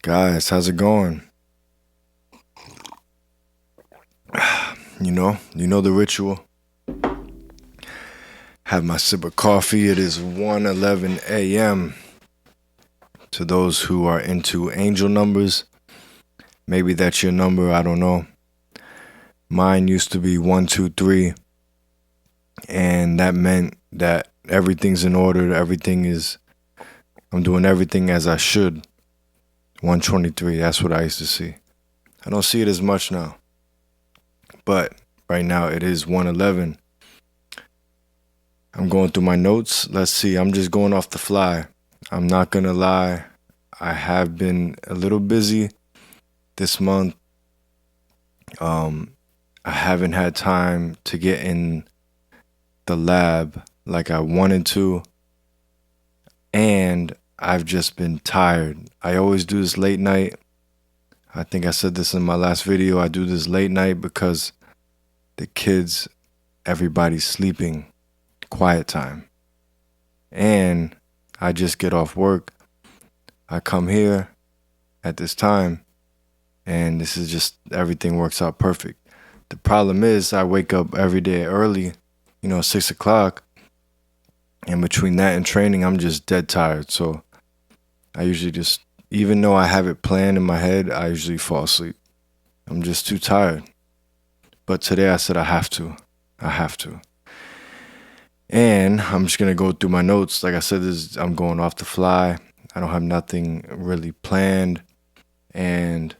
Guys, how's it going? You know the ritual. Have my sip of coffee. It is 1:11 a.m. To those who are into angel numbers, maybe that's your number, I don't know. Mine used to be 123, and that meant that everything's in order, I'm doing everything as I should. 123, that's what I used to see. I don't see it as much now. But right now it is 1:11. I'm going through my notes. Let's see. I'm just going off the fly. I'm not going to lie. I have been a little busy this month. I haven't had time to get in the lab like I wanted to. And I've just been tired. I always do this late night. I think I said this in my last video. I do this late night because the kids, everybody's sleeping. Quiet time. And I just get off work. I come here at this time, and this is just everything works out perfect. The problem is I wake up every day early, 6 o'clock, and between that and training, I'm just dead tired. So I usually just, even though I have it planned in my head, I usually fall asleep. I'm just too tired. But today I said I have to. And I'm just going to go through my notes. Like I said, I'm going off the fly. I don't have nothing really planned. And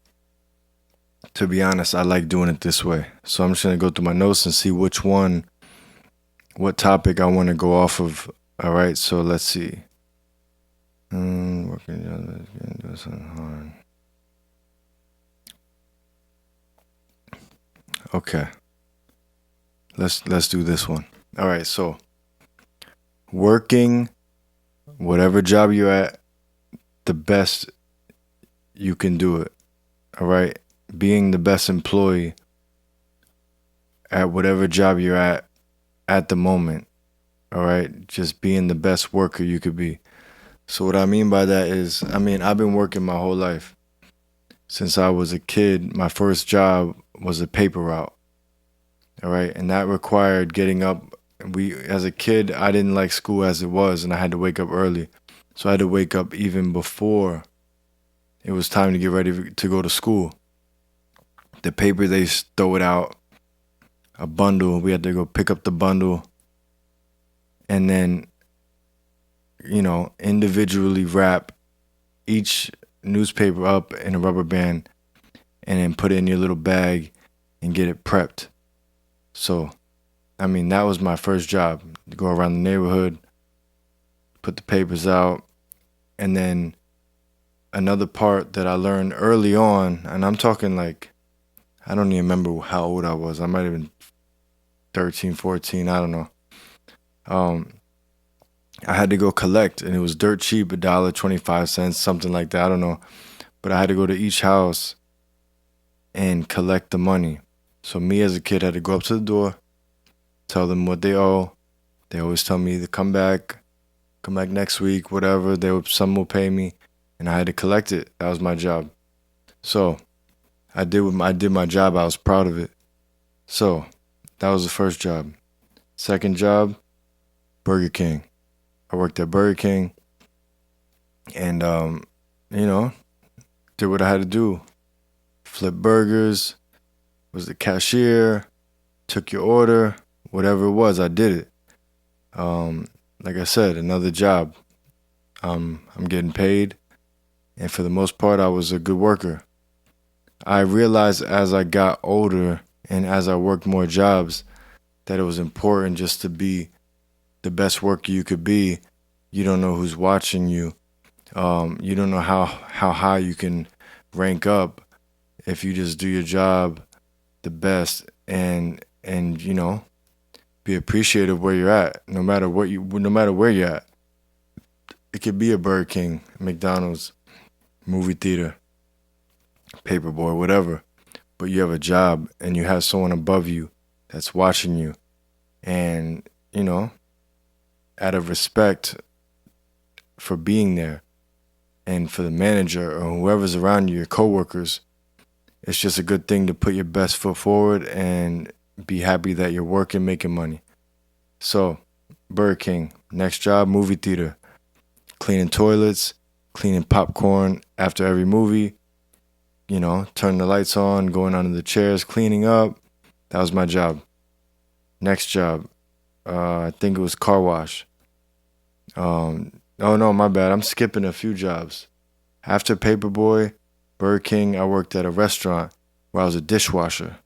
to be honest, I like doing it this way. So I'm just going to go through my notes and see what topic I want to go off of. All right, so let's see. Okay. Let's do this one. All right, so working whatever job you're at, the best you can do it. All right? Being the best employee at whatever job you're at the moment. All right? Just being the best worker you could be. So what I mean by that is, I've been working my whole life. Since I was a kid, my first job was a paper route. All right? And that required getting up. As a kid, I didn't like school as it was, and I had to wake up early. So I had to wake up even before it was time to get ready to go to school. The paper, they throw it out, a bundle. We had to go pick up the bundle and then, individually wrap each newspaper up in a rubber band and then put it in your little bag and get it prepped. So, that was my first job, to go around the neighborhood, put the papers out. And then another part that I learned early on, and I'm talking like, I don't even remember how old I was. I might have been 13, 14, I don't know. I had to go collect, and it was dirt cheap, $1.25, something like that, I don't know. But I had to go to each house and collect the money. So me as a kid had to go up to the door, tell them what they owe. They always tell me to come back next week, whatever. Some will pay me, and I had to collect it. That was my job. So I did my job. I was proud of it. So that was the first job. Second job, Burger King. I worked at Burger King, and did what I had to do. Flip burgers, was the cashier, took your order, whatever it was, I did it. Like I said, another job. I'm getting paid, and for the most part, I was a good worker. I realized as I got older and as I worked more jobs that it was important just to be the best worker you could be. You don't know who's watching you. You don't know how high you can rank up if you just do your job the best and be appreciative where you're at, no matter where you're at. It could be a Burger King, McDonald's, movie theater, paperboy, whatever. But you have a job and you have someone above you that's watching you. And, out of respect for being there, And for the manager or whoever's around you, your coworkers, it's just a good thing to put your best foot forward and be happy that you're working, making money. So, Burger King, next job, movie theater, cleaning toilets, cleaning popcorn after every movie, turning the lights on, going under the chairs, cleaning up. That was my job. Next job, I think it was car wash. Oh no, my bad. I'm skipping a few jobs. After Paperboy, Burger King, I worked at a restaurant where I was a dishwasher.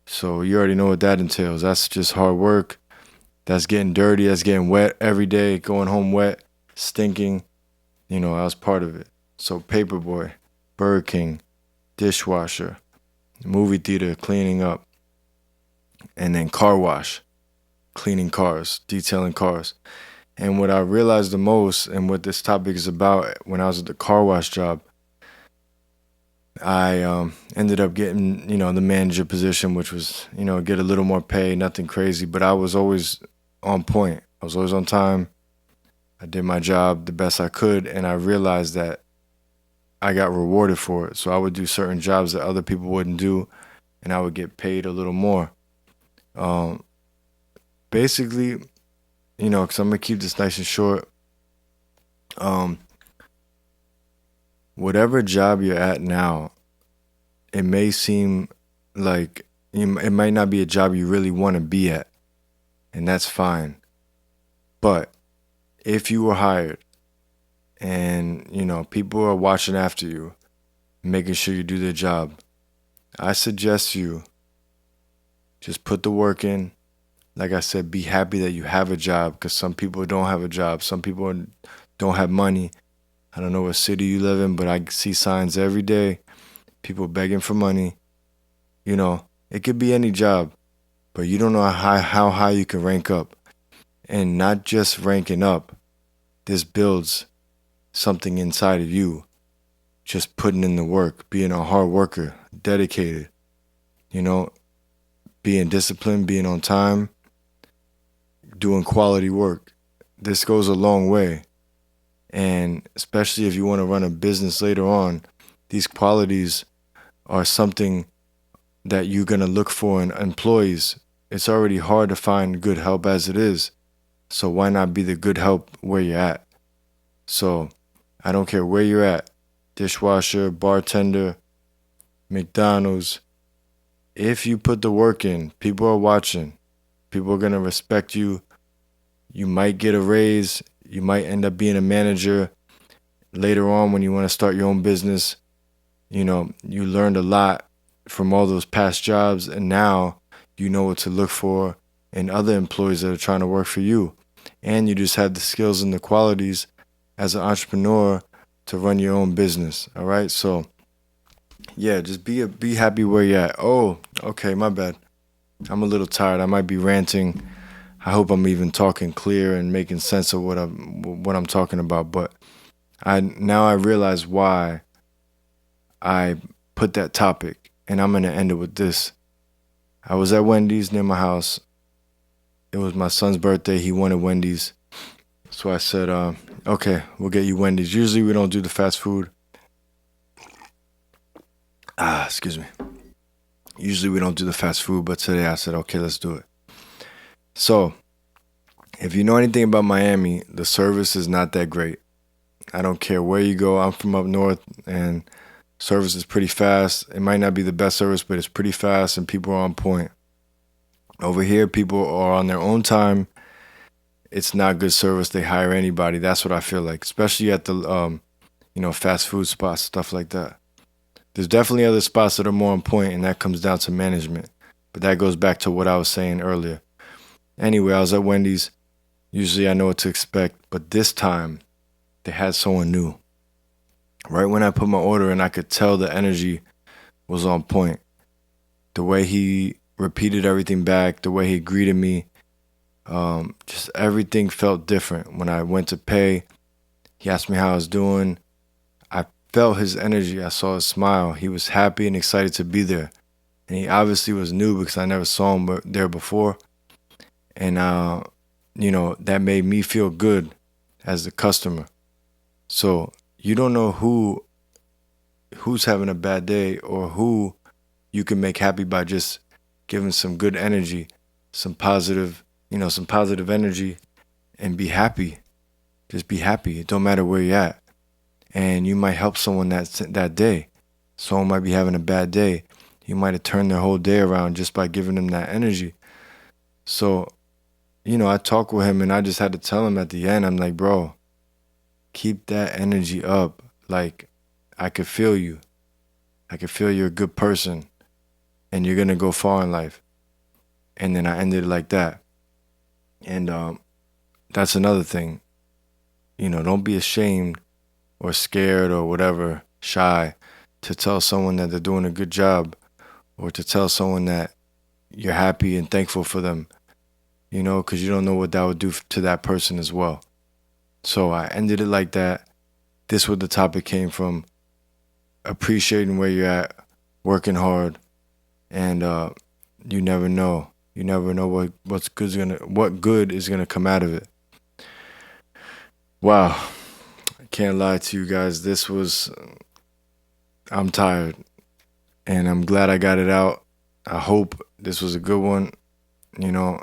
So you already know what that entails. That's just hard work. That's getting dirty. That's getting wet every day, going home wet, stinking. I was part of it. So Paperboy, Burger King, dishwasher, movie theater, cleaning up, and then car wash, cleaning cars, detailing cars. And what I realized the most, and what this topic is about, when I was at the car wash job, I ended up getting, the manager position, which was, get a little more pay, nothing crazy, but I was always on point. I was always on time. I did my job the best I could, and I realized that I got rewarded for it. So I would do certain jobs that other people wouldn't do, and I would get paid a little more. Um, Basically, because I'm gonna keep this nice and short. Um, Whatever job you're at now, it may seem like it might not be a job you really want to be at, and that's fine. But if you were hired and people are watching after you, making sure you do their job, I suggest you just put the work in. Like I said, be happy that you have a job, because some people don't have a job. Some people don't have money. I don't know what city you live in, but I see signs every day, people begging for money. It could be any job, but you don't know how high you can rank up. And not just ranking up, this builds something inside of you. Just putting in the work, being a hard worker, dedicated, being disciplined, being on time, doing quality work. This goes a long way. And especially if you want to run a business later on, these qualities are something that you're going to look for in employees. It's already hard to find good help as it is. So why not be the good help where you're at? So I don't care where you're at, dishwasher, bartender, McDonald's. If you put the work in, people are watching. People are going to respect you. You might get a raise. You might end up being a manager later on when you want to start your own business. You learned a lot from all those past jobs, and now you know what to look for in other employees that are trying to work for you. And you just have the skills and the qualities as an entrepreneur to run your own business. All right. So yeah, just be happy where you're at. Oh, okay, my bad. I'm a little tired. I might be ranting. I hope I'm even talking clear and making sense of what I'm talking about. But I realize why I put that topic, and I'm gonna end it with this. I was at Wendy's near my house. It was my son's birthday. He wanted Wendy's, so I said, "Okay, we'll get you Wendy's." Usually we don't do the fast food. Excuse me. Usually we don't do the fast food, but today I said, "Okay, let's do it." So, if you know anything about Miami, the service is not that great. I don't care where you go. I'm from up north, and service is pretty fast. It might not be the best service, but it's pretty fast, and people are on point. Over here, people are on their own time. It's not good service. They hire anybody. That's what I feel like, especially at the fast food spots, stuff like that. There's definitely other spots that are more on point, and that comes down to management. But that goes back to what I was saying earlier. Anyway, I was at Wendy's. Usually I know what to expect, but this time they had someone new. Right when I put my order in, I could tell the energy was on point. The way he repeated everything back, the way he greeted me, just everything felt different. When I went to pay, he asked me how I was doing. I felt his energy. I saw his smile. He was happy and excited to be there. And he obviously was new because I never saw him there before. And, that made me feel good as the customer. So you don't know who's having a bad day or who you can make happy by just giving some good energy, some positive, some positive energy, and be happy. Just be happy. It don't matter where you're at. And you might help someone that day. Someone might be having a bad day. You might have turned their whole day around just by giving them that energy. So, I talked with him and I just had to tell him at the end, I'm like, bro, keep that energy up. Like, I could feel you. I could feel you're a good person and you're gonna go far in life. And then I ended it like that. And that's another thing. Don't be ashamed or scared or whatever, shy, to tell someone that they're doing a good job or to tell someone that you're happy and thankful for them, because you don't know what that would do to that person as well. So I ended it like that. This where the topic came from: appreciating where you're at, working hard, and you never know. You never know what good is gonna come out of it. Wow, I can't lie to you guys. I'm tired, and I'm glad I got it out. I hope this was a good one. You know,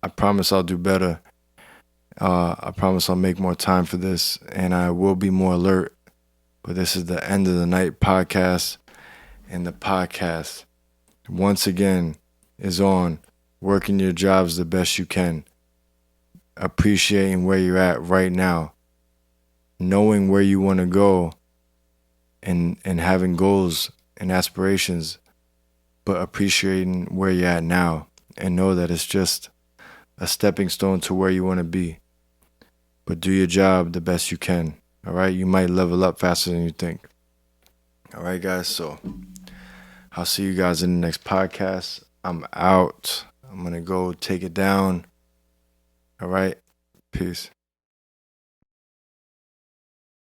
I promise I'll do better. I promise I'll make more time for this, and I will be more alert. But this is the end of the night podcast, and the podcast, once again, is on working your jobs the best you can, appreciating where you're at right now, knowing where you want to go, and having goals and aspirations, but appreciating where you're at now, and know that it's just a stepping stone to where you want to be. But do your job the best you can. All right, you might level up faster than you think. All right, guys. So I'll see you guys in the next podcast. I'm out. I'm gonna go take it down. All right. Peace.